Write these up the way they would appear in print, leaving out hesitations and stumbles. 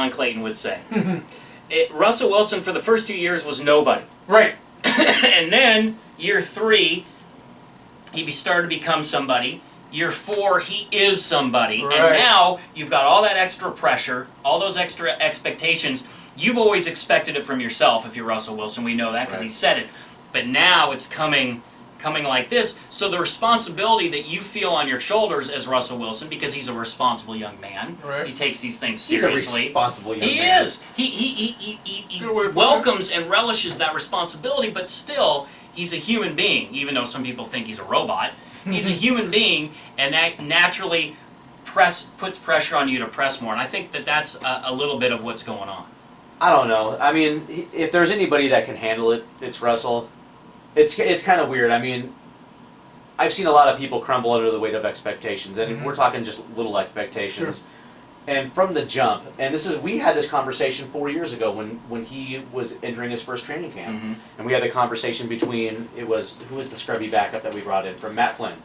John Clayton would say. Russell Wilson for the first 2 years was nobody. Right. And then year 3, he started to become somebody. Year 4, he is somebody. Right. And now you've got all that extra pressure, all those extra expectations. You've always expected it from yourself if you're Russell Wilson. We know that because he said it. But now it's coming like this. So the responsibility that you feel on your shoulders as Russell Wilson, because he's a responsible young man, he takes these things seriously. He's a responsible young man. He is. He welcomes and relishes that responsibility, but still, he's a human being, even though some people think he's a robot. He's a human being, and that naturally puts pressure on you to press more. And I think that that's a little bit of what's going on. I don't know. I mean, if there's anybody that can handle it, it's Russell. It's kind of weird. I mean, I've seen a lot of people crumble under the weight of expectations, and we're talking just little expectations. Sure. And from the jump, and we had this conversation 4 years ago when he was entering his first training camp, and we had the conversation between who was the scrubby backup that we brought in from Matt Flynn,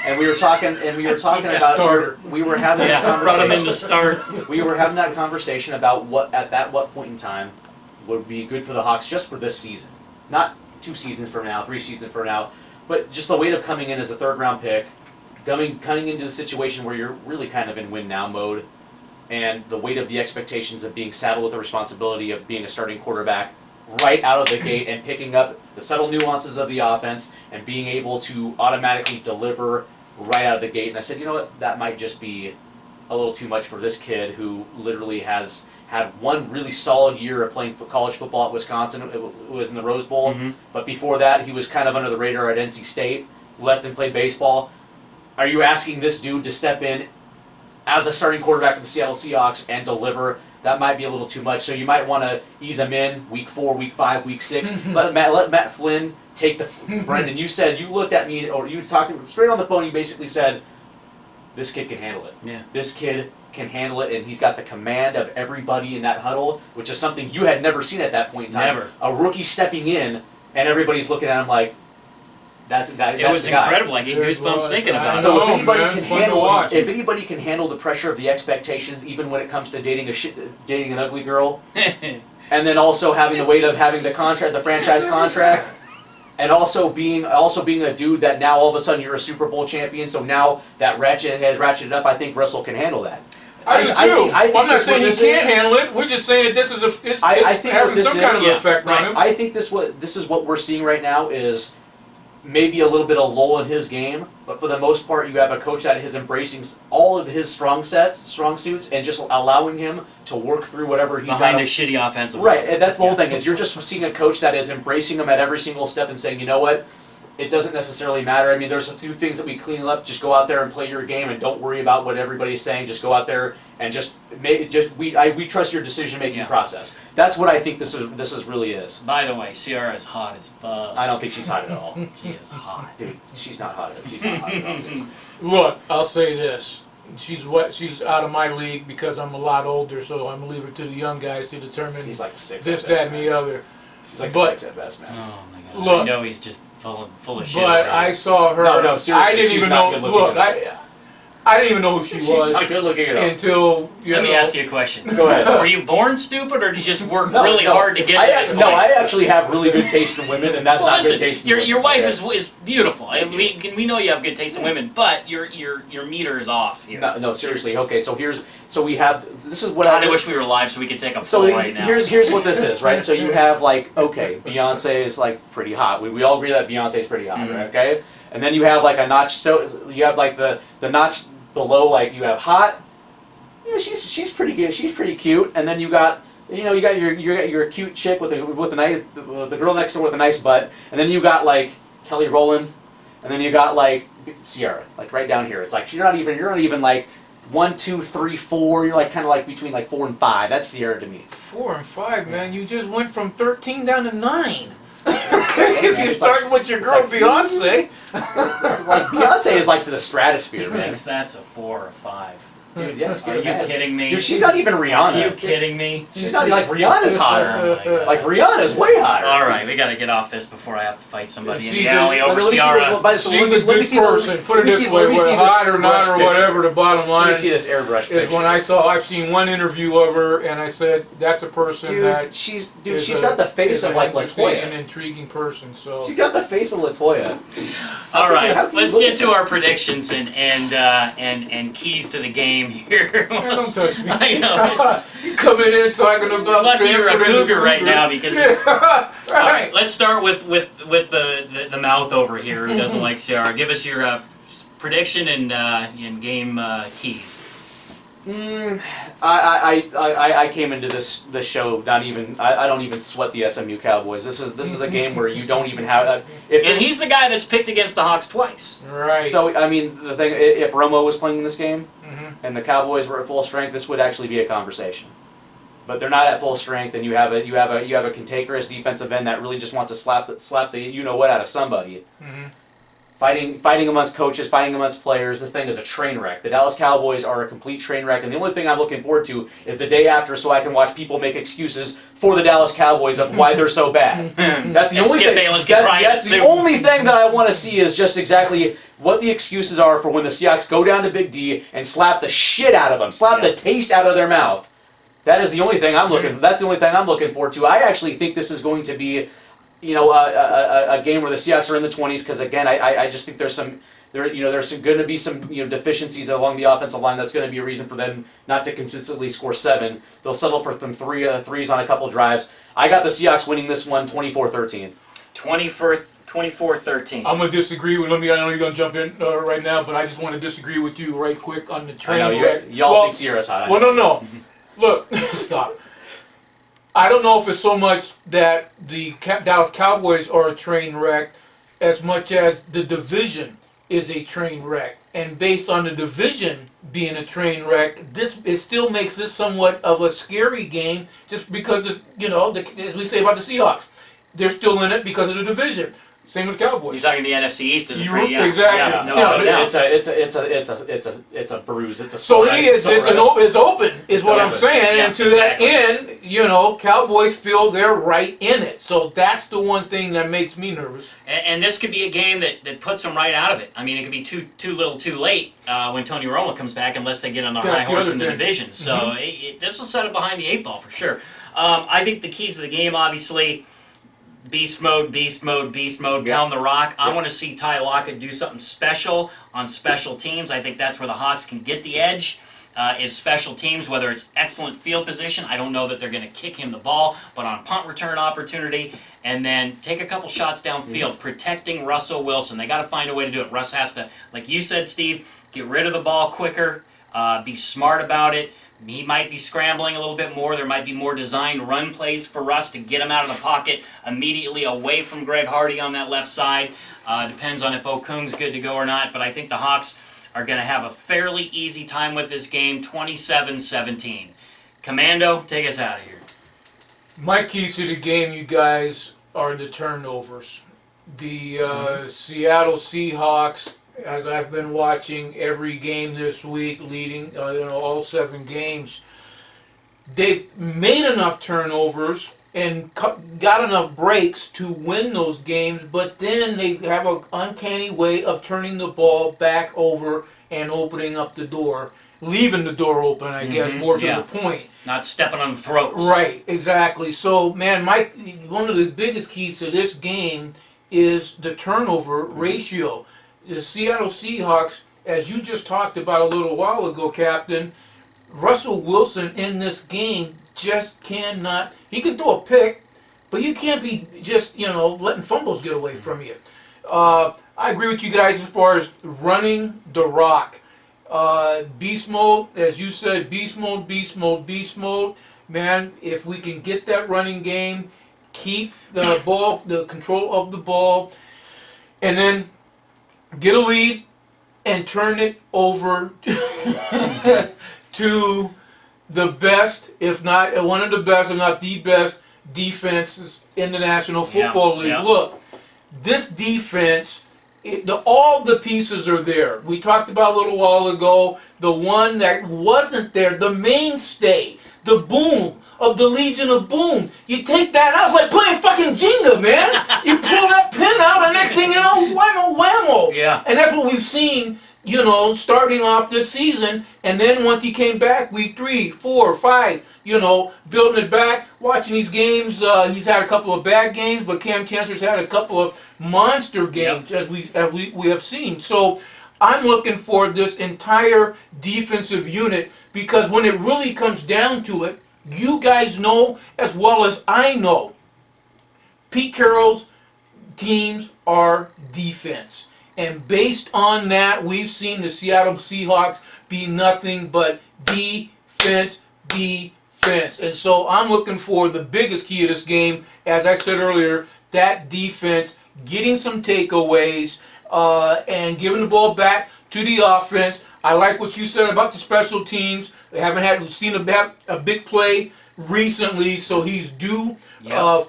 and we were talking about we were having this conversation. Brought him in to start. We were having that conversation about what point in time would be good for the Hawks just for this season, not 2 seasons from now, 3 seasons from now, but just the weight of coming in as a 3rd round pick, coming into the situation where you're really kind of in win now mode, and the weight of the expectations of being saddled with the responsibility of being a starting quarterback right out of the gate and picking up the subtle nuances of the offense and being able to automatically deliver right out of the gate. And I said, you know what, that might just be a little too much for this kid who literally has had one really solid year of playing college football at Wisconsin. It was in the Rose Bowl. But before that, he was kind of under the radar at NC State, left and played baseball. Are you asking this dude to step in as a starting quarterback for the Seattle Seahawks and deliver? That might be a little too much. So you might want to ease him in week 4, week 5, week 6. let Matt Flynn take the... Brendan, you looked at me, or you talked to me straight on the phone, you basically said, this kid can handle it. Yeah. This kid can handle it, and he's got the command of everybody in that huddle, which is something you had never seen at that point in time. Never. A rookie stepping in, and everybody's looking at him like, that's it was incredible. I get goosebumps thinking about it. So if anybody can handle the pressure of the expectations, even when it comes to dating an ugly girl, and then also having the weight of having the franchise contract, and also being a dude that now all of a sudden you're a Super Bowl champion. So now that has ratcheted up. I think Russell can handle that. I do too. I'm not saying he can't handle it. We're just saying that this is having some kind of effect on him. I think this is what we're seeing right now is maybe a little bit of lull in his game, but for the most part, you have a coach that is embracing all of his strong suits, and just allowing him to work through whatever he's behind a shitty offensive line. Right, and that's the whole thing, is you're just seeing a coach that is embracing him at every single step and saying, you know what, it doesn't necessarily matter. I mean, there's a few things that we clean up. Just go out there and play your game, and don't worry about what everybody's saying. Just go out there and we trust your decision-making process. That's what I think this really is. By the way, Ciara is hot as fuck. I don't think she's hot at all. She is hot. Dude, she's not hot at all. Look, I'll say this. She's out of my league because I'm a lot older, so I'm going to leave her to the young guys to determine she's like a 6 this, that, and the other. She's like a 6 at best, man. Oh, my God. Look, I know he's just full of shit. But I saw her. No, seriously, I didn't even know. Look, I didn't even know who she was. She's not good looking at all. Until Let me ask you a question. Go ahead. Were you born stupid, or did you just work really hard to get to this point? No, I actually have really good taste in women, and that's not good taste in women. Your wife is beautiful. We know you have good taste in women, but your meter is off here. No, seriously. Okay, so we have. This is what God, I wish we were live so we could take a poll right now. Here's what this is, right? So you have Beyonce is like pretty hot. We all agree that Beyonce is pretty hot, right? Okay, and then you have like a notch. So you have like the notch below, like you have hot. Yeah, she's pretty good. She's pretty cute. And then you got your cute chick with the girl next door with a nice butt. And then you got like Kelly Rowland, and then you got like Ciara, like right down here. It's like you're not even like 1, 2, 3, 4. You're like kind of like between like 4 and 5. That's Ciara to me. 4 and 5, man. You just went from 13 down to 9. If you're starting with your girl Beyonce. Like Beyonce is like to the stratosphere, man. Thinks that's a 4 or 5. Dude, yeah, it's Are you kidding me? Dude, she's not even Rihanna. Are you kidding me? She's not like Rihanna's hotter. Oh my God. Like Rihanna's way hotter. All right, we got to get off this before I have to fight somebody in She's the a- alley over Let me see Ciara. the- She's a good person. Put it this way, whether hot or not or whatever, the bottom Let line me see this airbrush is picture. when I've seen one interview of her, and I said, that's a person Dude, that she's is got the face is of an like interesting Latoya. and intriguing person. So She's got the face of Latoya. All How right, can you let's look get at to that? our predictions and keys to the game here. don't touch me. I know. This is, coming in talking about lucky you're a Stanford and the cougar right Cougars. now because. Yeah, All right, right. let's start with the mouth over here who doesn't like Ciara. Give us your prediction and game keys. I came into this show not even I don't even sweat the SMU Cowboys. This is a game where you don't even have And he's the guy that's picked against the Hawks twice. Right. So I mean the thing if Romo was playing this game Mhm. and the Cowboys were at full strength, this would actually be a conversation. But they're not at full strength, and you have a cantankerous defensive end that really just wants to slap the you know what out of somebody. Mhm. Fighting amongst coaches, fighting amongst players. This thing is a train wreck. The Dallas Cowboys are a complete train wreck, and the only thing I'm looking forward to is the day after, so I can watch people make excuses for the Dallas Cowboys of why they're so bad. That's the And only Skip thing. Bayless get Brian That's the Sue. only thing that I want to see is just exactly what the excuses are for when the Seahawks go down to Big D and slap the shit out of them, slap the taste out of their mouth. That is the only thing I'm looking. That's the only thing I'm looking forward to. I actually think this is going to be, a game where the Seahawks are in the 20s because again, I just think there's going to be some deficiencies along the offensive line. That's going to be a reason for them not to consistently score 7. They'll settle for some threes on a couple drives. I got the Seahawks winning this one 24-13. 24-13. I'm gonna disagree with. I know you're gonna jump in right now, but I just want to disagree with you right quick on the I train know wreck. y'all think Sierra's hot. Well, no. Look, stop. I don't know if it's so much that the Dallas Cowboys are a train wreck as much as the division is a train wreck. And based on the division being a train wreck, it still makes this somewhat of a scary game just because, as we say about the Seahawks, they're still in it because of the division. Same with the Cowboys. You're talking the NFC East as a You- train. Yeah. exactly. Yeah, no Yeah, doubt. It's a bruise. It's a So sore. it is. It's open, is what I'm open. saying. Yeah, And to exactly. that end, Cowboys feel they're right in it. So that's the one thing that makes me nervous. And this could be a game that puts them right out of it. I mean, it could be too little, too late when Tony Romo comes back, unless they get on the That's high the horse other in the thing. division. So this will set it behind the 8 ball for sure. I think the keys to the game, obviously, beast mode, pound the rock. I want to see Ty Lockett do something special on special teams. I think that's where the Hawks can get the edge. Is special teams, whether it's excellent field position. I don't know that they're going to kick him the ball, but on punt return opportunity, and then take a couple shots downfield, protecting Russell Wilson. They got to find a way to do it. Russ has to, like you said, Steve, get rid of the ball quicker, be smart about it. He might be scrambling a little bit more. There might be more designed run plays for Russ to get him out of the pocket immediately away from Greg Hardy on that left side. Depends on if Okung's good to go or not, but I think the Hawks are going to have a fairly easy time with this game, 27-17. Commando, take us out of here. My keys to the game, you guys, are the turnovers. The Seattle Seahawks, as I've been watching every game this week, leading all 7 games, they've made enough turnovers and got enough breaks to win those games, but then they have an uncanny way of turning the ball back over and opening up the door, leaving the door open, I guess, more to the point. Not stepping on throats. Right, exactly. So, man, one of the biggest keys to this game is the turnover ratio. The Seattle Seahawks, as you just talked about a little while ago, Captain, Russell Wilson in this game just cannot. He can throw a pick, but you can't be just letting fumbles get away from you. I agree with you guys as far as running the rock. Beast mode, as you said, beast mode. Man, if we can get that running game, keep the ball, the control of the ball, and then get a lead and turn it over to the best, if not one of the best, if not the best defenses in the National Football League. yeah. Look, this defense all the pieces are there. We talked about a little while ago, the one that wasn't there, the mainstay, the Boom of the Legion of Boom. You take that out, it's like playing fucking Jenga, man. You pull that pin out, and next thing you know, whammo. Yeah. And that's what we've seen, starting off this season, and then once he came back, week 3, 4, 5, building it back, watching these games. He's had a couple of bad games, but Cam Chancellor's had a couple of monster games, as we have seen. So I'm looking for this entire defensive unit, because when it really comes down to it, you guys know as well as I know, Pete Carroll's teams are defense. And based on that, we've seen the Seattle Seahawks be nothing but defense. And so I'm looking for the biggest key of this game, as I said earlier, that defense, getting some takeaways, and giving the ball back to the offense. I like what you said about the special teams. They haven't seen a big play recently, so he's due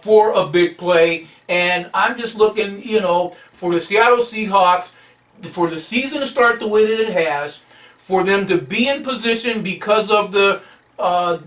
for a big play. And I'm just looking, for the Seattle Seahawks, for the season to start the way that it has, for them to be in position because of the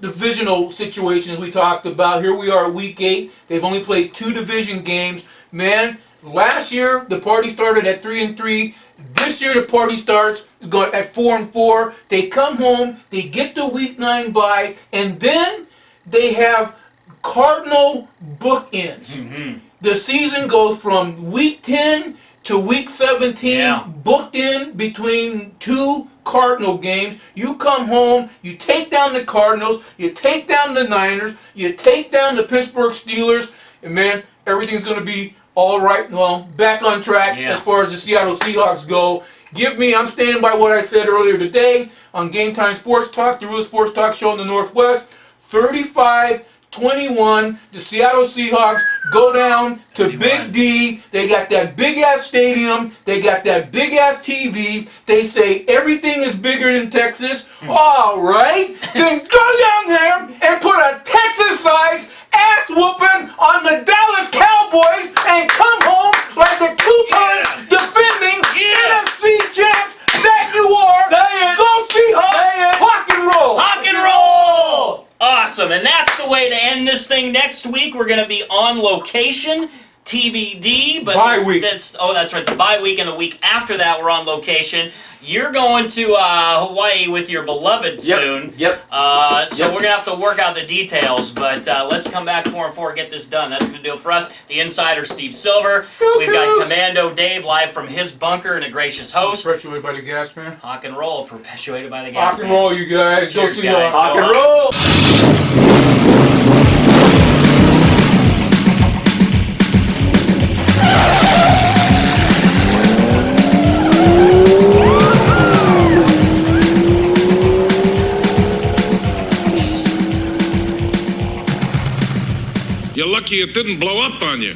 divisional situations we talked about. Here we are at week 8. They've only played 2 division games. Man, last year the party started at 3-3. This year the party starts at 4-4. They come home, they get the week 9 bye, and then they have Cardinal bookends. Mm-hmm. The season goes from week 10 to week 17, booked in between 2 Cardinal games. You come home, you take down the Cardinals, you take down the Niners, you take down the Pittsburgh Steelers, and man, everything's going to be all right. Well, back on track as far as the Seattle Seahawks go. I'm standing by what I said earlier today on Game Time Sports Talk, the real sports talk show in the Northwest. 35-21, the Seattle Seahawks go down to 21. Big D. They got that big-ass stadium. They got that big-ass TV. They say everything is bigger than Texas. All right. Then go down there and put a Texas-sized ass whooping on the Dallas Cowboys and come home like the 2-time defending NFC champs that you are. Say it. Go Seahawks. Say it. Rock and roll. Rock and roll. Awesome, and that's the way to end this thing. Next week we're going to be on location, TBD. But bye week. That's right, the bye week, and the week after that we're on location. You're going to Hawaii with your beloved soon. Yep. So we're going to have to work out the details, but let's come back 4-4 and get this done. That's going to do it for us. The insider, Steve Silver. We've got Commando Dave live from his bunker and a gracious host. Perpetuated by the gas man. Rock and roll, perpetuated by the gas man. Rock and roll, you guys. Cheers, go guys. Rock and roll. You're lucky it didn't blow up on you.